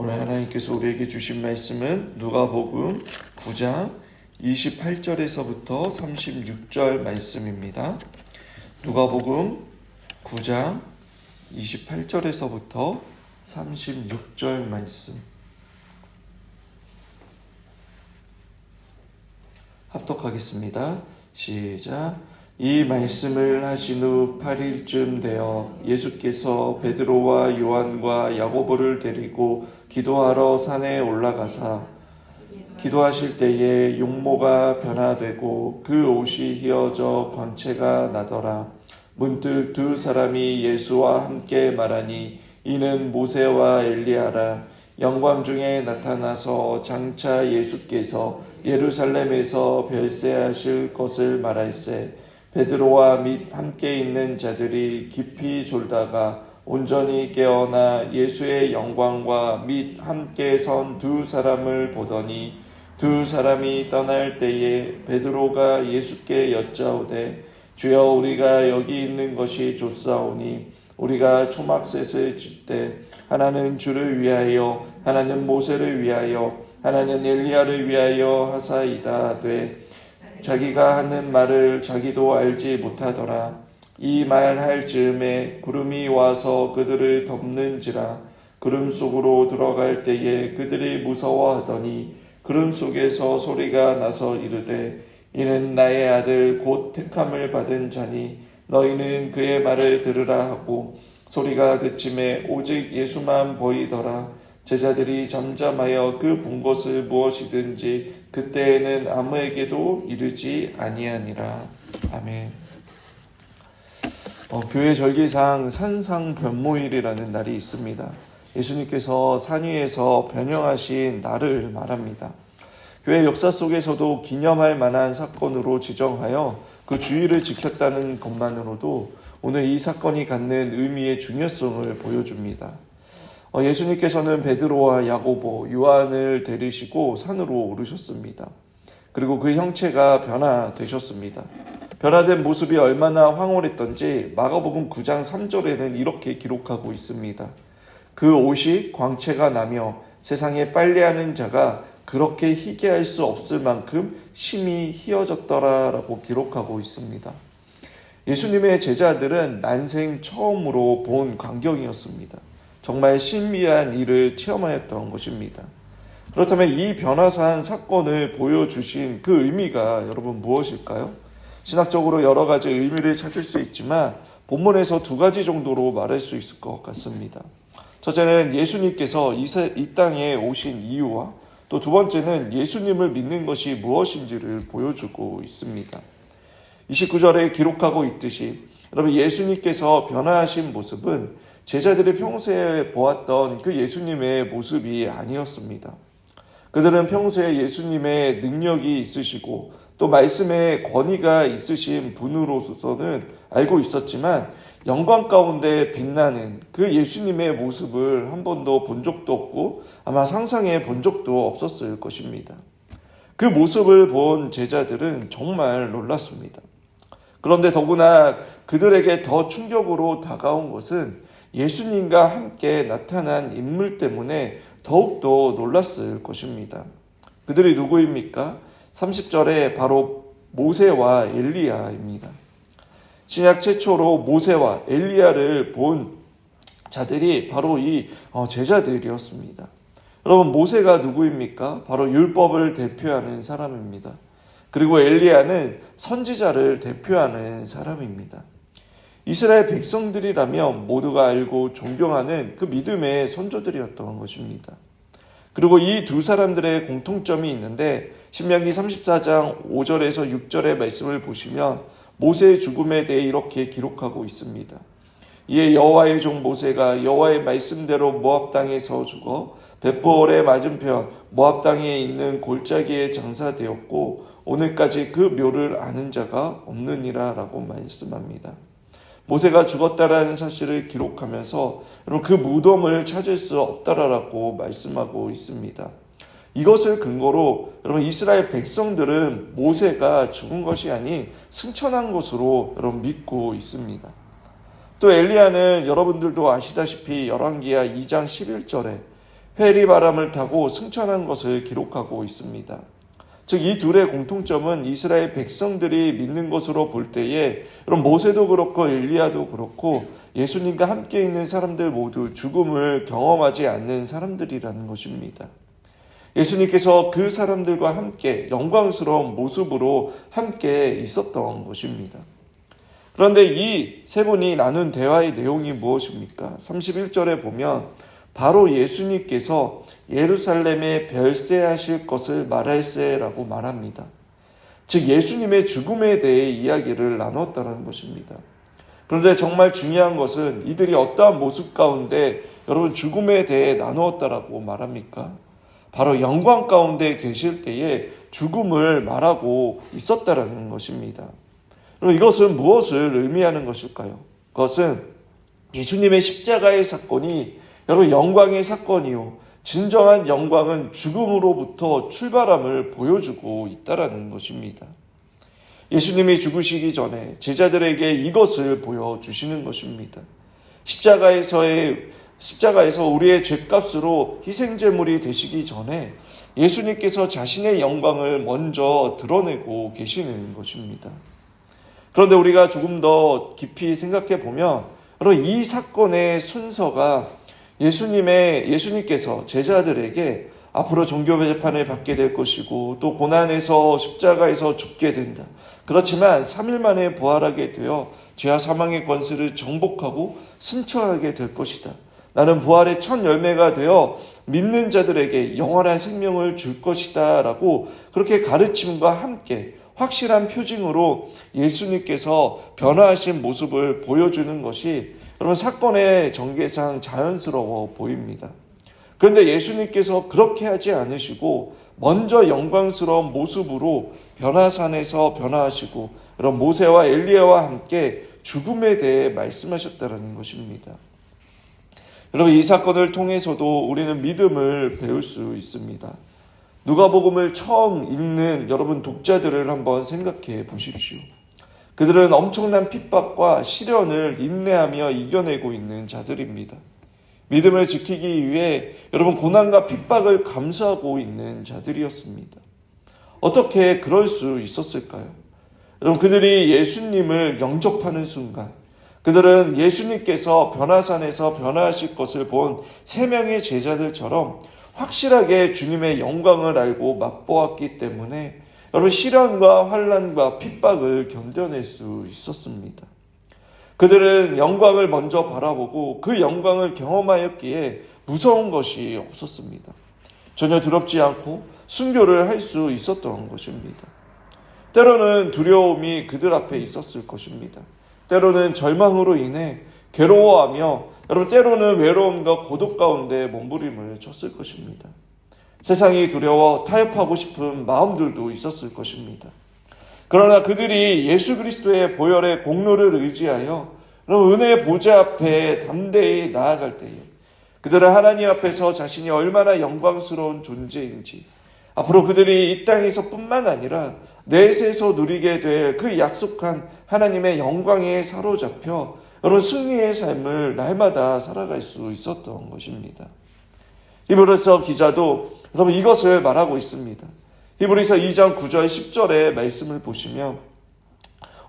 오늘 하나님께서 우리에게 주신 말씀은 누가복음 9장 28절에서부터 36절 말씀입니다. 누가복음 9장 28절에서부터 36절 말씀. 합독하겠습니다. 시작. 이 말씀을 하신 후 8일쯤 되어 예수께서 베드로와 요한과 야고보를 데리고 기도하러 산에 올라가사 기도하실 때에 용모가 변화되고 그 옷이 휘어져 광채가 나더라. 문득 두 사람이 예수와 함께 말하니 이는 모세와 엘리야라. 영광 중에 나타나서 장차 예수께서 예루살렘에서 별세하실 것을 말할세. 베드로와 및 함께 있는 자들이 깊이 졸다가 온전히 깨어나 예수의 영광과 및 함께 선 두 사람을 보더니 두 사람이 떠날 때에 베드로가 예수께 여짜오되 주여 우리가 여기 있는 것이 좋사오니 우리가 초막셋을 짓되 하나는 주를 위하여 하나는 모세를 위하여 하나는 엘리야를 위하여 하사이다 하되 자기가 하는 말을 자기도 알지 못하더라. 이 말 할 즈음에 구름이 와서 그들을 덮는지라. 구름 속으로 들어갈 때에 그들이 무서워하더니 구름 속에서 소리가 나서 이르되 이는 나의 아들 곧 택함을 받은 자니 너희는 그의 말을 들으라 하고 소리가 그침에 오직 예수만 보이더라. 제자들이 잠잠하여 그 본 것을 무엇이든지 그때에는 아무에게도 이르지 아니하니라. 아멘. 교회 절기상 산상변모일이라는 날이 있습니다. 예수님께서 산 위에서 변형하신 날을 말합니다. 교회 역사 속에서도 기념할 만한 사건으로 지정하여 그 주의를 지켰다는 것만으로도 오늘 이 사건이 갖는 의미의 중요성을 보여줍니다. 예수님께서는 베드로와 야고보, 요한을 데리시고 산으로 오르셨습니다. 그리고 그 형체가 변화되셨습니다. 변화된 모습이 얼마나 황홀했던지 마가복음 9장 3절에는 이렇게 기록하고 있습니다. 그 옷이 광채가 나며 세상에 빨래하는 자가 그렇게 희게 할 수 없을 만큼 심히 희어졌더라라고 기록하고 있습니다. 예수님의 제자들은 난생 처음으로 본 광경이었습니다. 정말 신비한 일을 체험하였던 것입니다. 그렇다면 이 변화산 사건을 보여주신 그 의미가 여러분 무엇일까요? 신학적으로 여러 가지 의미를 찾을 수 있지만 본문에서 두 가지 정도로 말할 수 있을 것 같습니다. 첫째는 예수님께서 이 땅에 오신 이유와 또 두 번째는 예수님을 믿는 것이 무엇인지를 보여주고 있습니다. 29절에 기록하고 있듯이 여러분 예수님께서 변화하신 모습은 제자들이 평소에 보았던 그 예수님의 모습이 아니었습니다. 그들은 평소에 예수님의 능력이 있으시고 또 말씀의 권위가 있으신 분으로서는 알고 있었지만 영광 가운데 빛나는 그 예수님의 모습을 한 번도 본 적도 없고 아마 상상해 본 적도 없었을 것입니다. 그 모습을 본 제자들은 정말 놀랐습니다. 그런데 더구나 그들에게 더 충격으로 다가온 것은 예수님과 함께 나타난 인물 때문에 더욱더 놀랐을 것입니다. 그들이 누구입니까? 30절에 바로 모세와 엘리야입니다. 신약 최초로 모세와 엘리야를 본 자들이 바로 이 제자들이었습니다. 여러분 모세가 누구입니까? 바로 율법을 대표하는 사람입니다. 그리고 엘리야는 선지자를 대표하는 사람입니다. 이스라엘 백성들이라면 모두가 알고 존경하는 그 믿음의 선조들이었던 것입니다. 그리고 이 두 사람들의 공통점이 있는데 신명기 34장 5절에서 6절의 말씀을 보시면 모세의 죽음에 대해 이렇게 기록하고 있습니다. 이에 여호와의 종 모세가 여호와의 말씀대로 모압 땅에서 죽어 벳보올의 맞은편 모압 땅에 있는 골짜기에 장사되었고 오늘까지 그 묘를 아는 자가 없느니라 라고 말씀합니다. 모세가 죽었다라는 사실을 기록하면서 여러분 그 무덤을 찾을 수 없다라고 말씀하고 있습니다. 이것을 근거로 여러분 이스라엘 백성들은 모세가 죽은 것이 아닌 승천한 것으로 여러분 믿고 있습니다. 또 엘리야는 여러분들도 아시다시피 열왕기하 2장 11절에 회리바람을 타고 승천한 것을 기록하고 있습니다. 즉 이 둘의 공통점은 이스라엘 백성들이 믿는 것으로 볼 때에 그럼 모세도 그렇고 엘리야도 그렇고 예수님과 함께 있는 사람들 모두 죽음을 경험하지 않는 사람들이라는 것입니다. 예수님께서 그 사람들과 함께 영광스러운 모습으로 함께 있었던 것입니다. 그런데 이 세 분이 나눈 대화의 내용이 무엇입니까? 31절에 보면 바로 예수님께서 예루살렘에 별세하실 것을 말할세라고 말합니다. 즉 예수님의 죽음에 대해 이야기를 나눴다는 것입니다. 그런데 정말 중요한 것은 이들이 어떠한 모습 가운데 여러분 죽음에 대해 나누었다라고 말합니까? 바로 영광 가운데 계실 때에 죽음을 말하고 있었다라는 것입니다. 그럼 이것은 무엇을 의미하는 것일까요? 그것은 예수님의 십자가의 사건이 여러분 영광의 사건이요. 진정한 영광은 죽음으로부터 출발함을 보여주고 있다라는 것입니다. 예수님이 죽으시기 전에 제자들에게 이것을 보여주시는 것입니다. 십자가에서 우리의 죄값으로 희생제물이 되시기 전에 예수님께서 자신의 영광을 먼저 드러내고 계시는 것입니다. 그런데 우리가 조금 더 깊이 생각해 보면 바로 이 사건의 순서가 예수님께서 제자들에게 앞으로 종교 재판을 받게 될 것이고 또 고난에서 십자가에서 죽게 된다. 그렇지만 3일 만에 부활하게 되어 죄와 사망의 권세를 정복하고 승천하게 될 것이다. 나는 부활의 첫 열매가 되어 믿는 자들에게 영원한 생명을 줄 것이다 라고 그렇게 가르침과 함께 확실한 표징으로 예수님께서 변화하신 모습을 보여주는 것이 여러분 사건의 전개상 자연스러워 보입니다. 그런데 예수님께서 그렇게 하지 않으시고 먼저 영광스러운 모습으로 변화산에서 변화하시고 여러분 모세와 엘리야와 함께 죽음에 대해 말씀하셨다는 것입니다. 여러분 이 사건을 통해서도 우리는 믿음을 배울 수 있습니다. 누가복음을 처음 읽는 여러분 독자들을 한번 생각해 보십시오. 그들은 엄청난 핍박과 시련을 인내하며 이겨내고 있는 자들입니다. 믿음을 지키기 위해 여러분 고난과 핍박을 감수하고 있는 자들이었습니다. 어떻게 그럴 수 있었을까요? 여러분 그들이 예수님을 영접하는 순간 그들은 예수님께서 변화산에서 변화하실 것을 본 세 명의 제자들처럼 확실하게 주님의 영광을 알고 맛보았기 때문에 여러분 시련과 환난과 핍박을 견뎌낼 수 있었습니다. 그들은 영광을 먼저 바라보고 그 영광을 경험하였기에 무서운 것이 없었습니다. 전혀 두렵지 않고 순교를 할 수 있었던 것입니다. 때로는 두려움이 그들 앞에 있었을 것입니다. 때로는 절망으로 인해 괴로워하며 여러분 때로는 외로움과 고독 가운데 몸부림을 쳤을 것입니다. 세상이 두려워 타협하고 싶은 마음들도 있었을 것입니다. 그러나 그들이 예수 그리스도의 보혈의 공로를 의지하여 은혜의 보좌 앞에 담대히 나아갈 때에 그들은 하나님 앞에서 자신이 얼마나 영광스러운 존재인지 앞으로 그들이 이 땅에서 뿐만 아니라 내세에서 누리게 될 그 약속한 하나님의 영광에 사로잡혀 여러분 승리의 삶을 날마다 살아갈 수 있었던 것입니다. 히브리서 기자도 여러분 이것을 말하고 있습니다. 히브리서 2장 9절 10절의 말씀을 보시면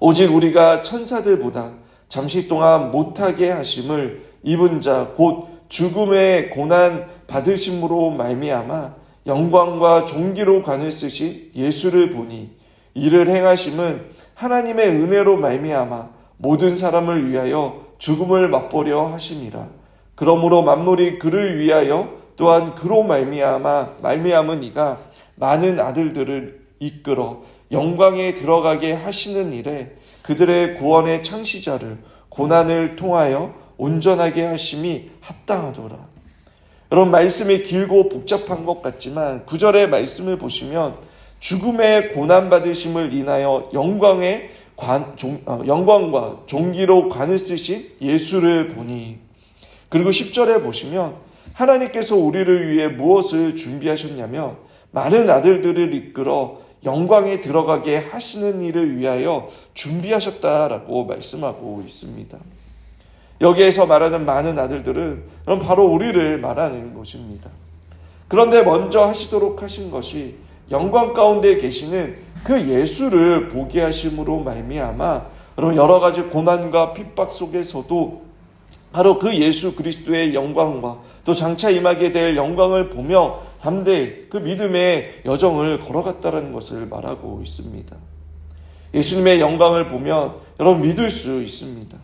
오직 우리가 천사들보다 잠시 동안 못하게 하심을 입은 자 곧 죽음의 고난 받으심으로 말미암아 영광과 존귀로 관을 쓰신 예수를 보니 이를 행하심은 하나님의 은혜로 말미암아 모든 사람을 위하여 죽음을 맛보려 하심이라. 그러므로 만물이 그를 위하여 또한 그로 말미암은 이가 많은 아들들을 이끌어 영광에 들어가게 하시는 일에 그들의 구원의 창시자를 고난을 통하여 온전하게 하심이 합당하더라. 여러분 말씀이 길고 복잡한 것 같지만 9절의 말씀을 보시면 죽음의 고난받으심을 인하여 영광과 존귀로 관을 쓰신 예수를 보니 그리고 10절에 보시면 하나님께서 우리를 위해 무엇을 준비하셨냐면 많은 아들들을 이끌어 영광에 들어가게 하시는 일을 위하여 준비하셨다라고 말씀하고 있습니다. 여기에서 말하는 많은 아들들은 바로 우리를 말하는 것입니다. 그런데 먼저 하시도록 하신 것이 영광 가운데 계시는 그 예수를 보게 하심으로 말미암아 여러분 여러 가지 고난과 핍박 속에서도 바로 그 예수 그리스도의 영광과 또 장차 임하게 될 영광을 보며 담대히 그 믿음의 여정을 걸어갔다는 것을 말하고 있습니다. 예수님의 영광을 보면 여러분 믿을 수 있습니다.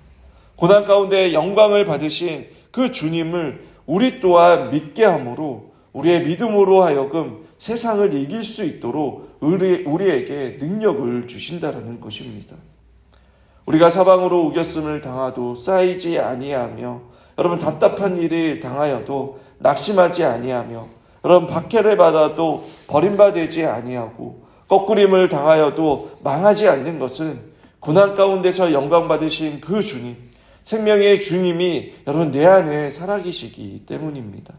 고난 가운데 영광을 받으신 그 주님을 우리 또한 믿게 함으로 우리의 믿음으로 하여금 세상을 이길 수 있도록 우리에게 능력을 주신다는 것입니다. 우리가 사방으로 우겼음을 당하도 쌓이지 아니하며 여러분 답답한 일을 당하여도 낙심하지 아니하며 여러분 박해를 받아도 버림받지 아니하고 거꾸림을 당하여도 망하지 않는 것은 고난 가운데서 영광 받으신 그 주님, 생명의 주님이 여러분 내 안에 살아계시기 때문입니다.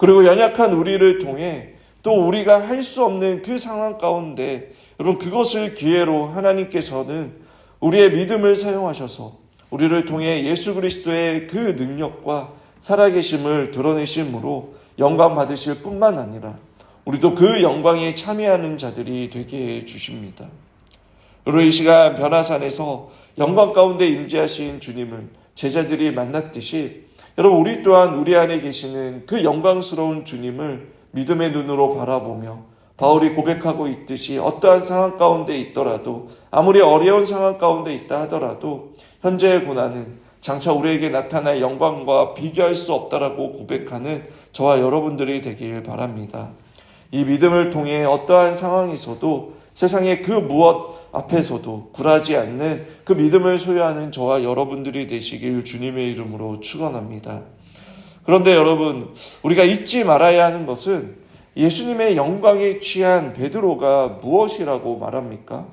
그리고 연약한 우리를 통해 또 우리가 할 수 없는 그 상황 가운데 여러분 그것을 기회로 하나님께서는 우리의 믿음을 사용하셔서 우리를 통해 예수 그리스도의 그 능력과 살아계심을 드러내심으로 영광 받으실 뿐만 아니라 우리도 그 영광에 참여하는 자들이 되게 해주십니다. 여러분 이 시간 변화산에서 영광 가운데 임재하신 주님을 제자들이 만났듯이 여러분 우리 또한 우리 안에 계시는 그 영광스러운 주님을 믿음의 눈으로 바라보며 바울이 고백하고 있듯이 어떠한 상황 가운데 있더라도 아무리 어려운 상황 가운데 있다 하더라도 현재의 고난은 장차 우리에게 나타날 영광과 비교할 수 없다라고 고백하는 저와 여러분들이 되길 바랍니다. 이 믿음을 통해 어떠한 상황에서도 세상의 그 무엇 앞에서도 굴하지 않는 그 믿음을 소유하는 저와 여러분들이 되시길 주님의 이름으로 축원합니다. 그런데 여러분 우리가 잊지 말아야 하는 것은 예수님의 영광에 취한 베드로가 무엇이라고 말합니까?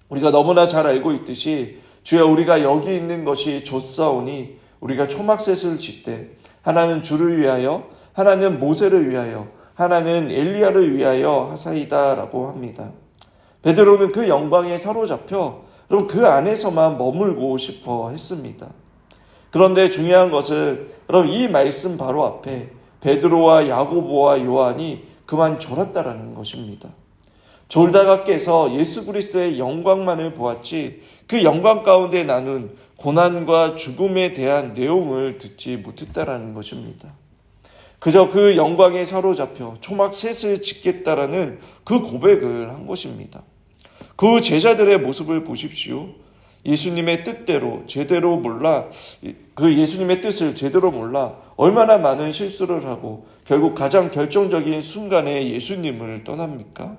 우리가 너무나 잘 알고 있듯이 주여 우리가 여기 있는 것이 좋사오니 우리가 초막셋을 짓되 하나는 주를 위하여 하나는 모세를 위하여 하나는 엘리야를 위하여 하사이다라고 합니다. 베드로는 그 영광에 사로잡혀 여러분 그 안에서만 머물고 싶어 했습니다. 그런데 중요한 것은 여러분 이 말씀 바로 앞에 베드로와 야고보와 요한이 그만 졸았다라는 것입니다. 졸다가 깨서 예수 그리스도의 영광만을 보았지 그 영광 가운데 나눈 고난과 죽음에 대한 내용을 듣지 못했다라는 것입니다. 그저 그 영광에 사로잡혀 초막셋을 짓겠다라는 그 고백을 한 것입니다. 그 제자들의 모습을 보십시오. 예수님의 뜻대로 제대로 몰라 그 예수님의 뜻을 제대로 몰라 얼마나 많은 실수를 하고 결국 가장 결정적인 순간에 예수님을 떠납니까?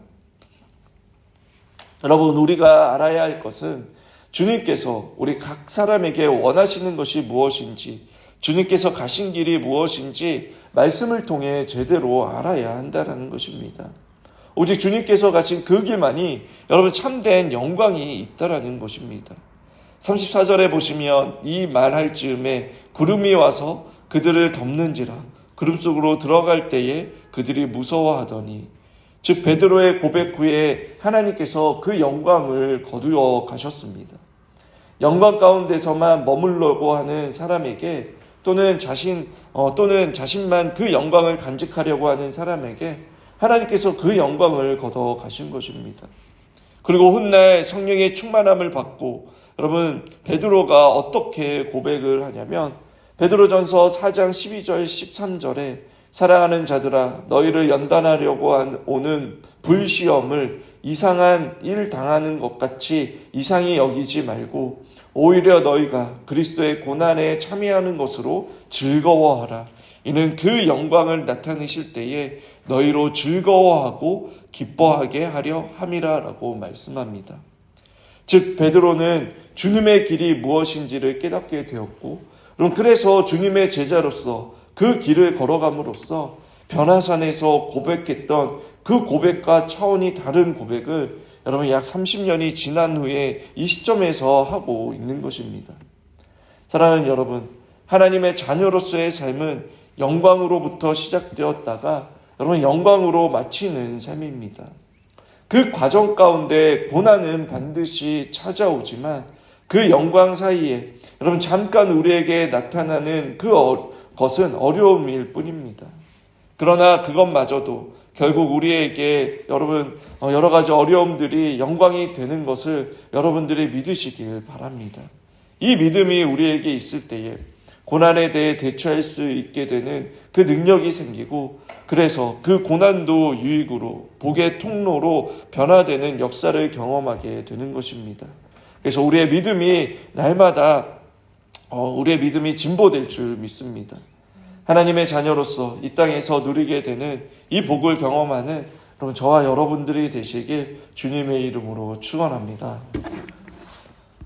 여러분 우리가 알아야 할 것은 주님께서 우리 각 사람에게 원하시는 것이 무엇인지 주님께서 가신 길이 무엇인지 말씀을 통해 제대로 알아야 한다는 것입니다. 오직 주님께서 가신 그 길만이 여러분 참된 영광이 있다라는 것입니다. 34절에 보시면 이 말할 즈음에 구름이 와서 그들을 덮는지라 구름 속으로 들어갈 때에 그들이 무서워하더니 즉 베드로의 고백 후에 하나님께서 그 영광을 거두어 가셨습니다. 영광 가운데서만 머물려고 하는 사람에게 또는 자신만 그 영광을 간직하려고 하는 사람에게 하나님께서 그 영광을 거둬 가신 것입니다. 그리고 훗날 성령의 충만함을 받고 여러분 베드로가 어떻게 고백을 하냐면 베드로전서 4장 12절 13절에 사랑하는 자들아 너희를 연단하려고 오는 불시험을 이상한 일 당하는 것 같이 이상히 여기지 말고 오히려 너희가 그리스도의 고난에 참여하는 것으로 즐거워하라. 이는 그 영광을 나타내실 때에 너희로 즐거워하고 기뻐하게 하려 함이라라고 말씀합니다. 즉 베드로는 주님의 길이 무엇인지를 깨닫게 되었고 그래서 주님의 제자로서 그 길을 걸어감으로써 변화산에서 고백했던 그 고백과 차원이 다른 고백을 여러분 약 30년이 지난 후에 이 시점에서 하고 있는 것입니다. 사랑하는 여러분, 하나님의 자녀로서의 삶은 영광으로부터 시작되었다가 여러분 영광으로 마치는 삶입니다. 그 과정 가운데 고난은 반드시 찾아오지만 그 영광 사이에 여러분 잠깐 우리에게 나타나는 것은 어려움일 뿐입니다. 그러나 그것마저도 결국 우리에게 여러분 여러 가지 어려움들이 영광이 되는 것을 여러분들이 믿으시길 바랍니다. 이 믿음이 우리에게 있을 때에 고난에 대해 대처할 수 있게 되는 그 능력이 생기고, 그래서 그 고난도 유익으로 복의 통로로 변화되는 역사를 경험하게 되는 것입니다. 그래서 우리의 믿음이 날마다 우리의 믿음이 진보될 줄 믿습니다. 하나님의 자녀로서 이 땅에서 누리게 되는 이 복을 경험하는 저와 여러분들이 되시길 주님의 이름으로 축원합니다.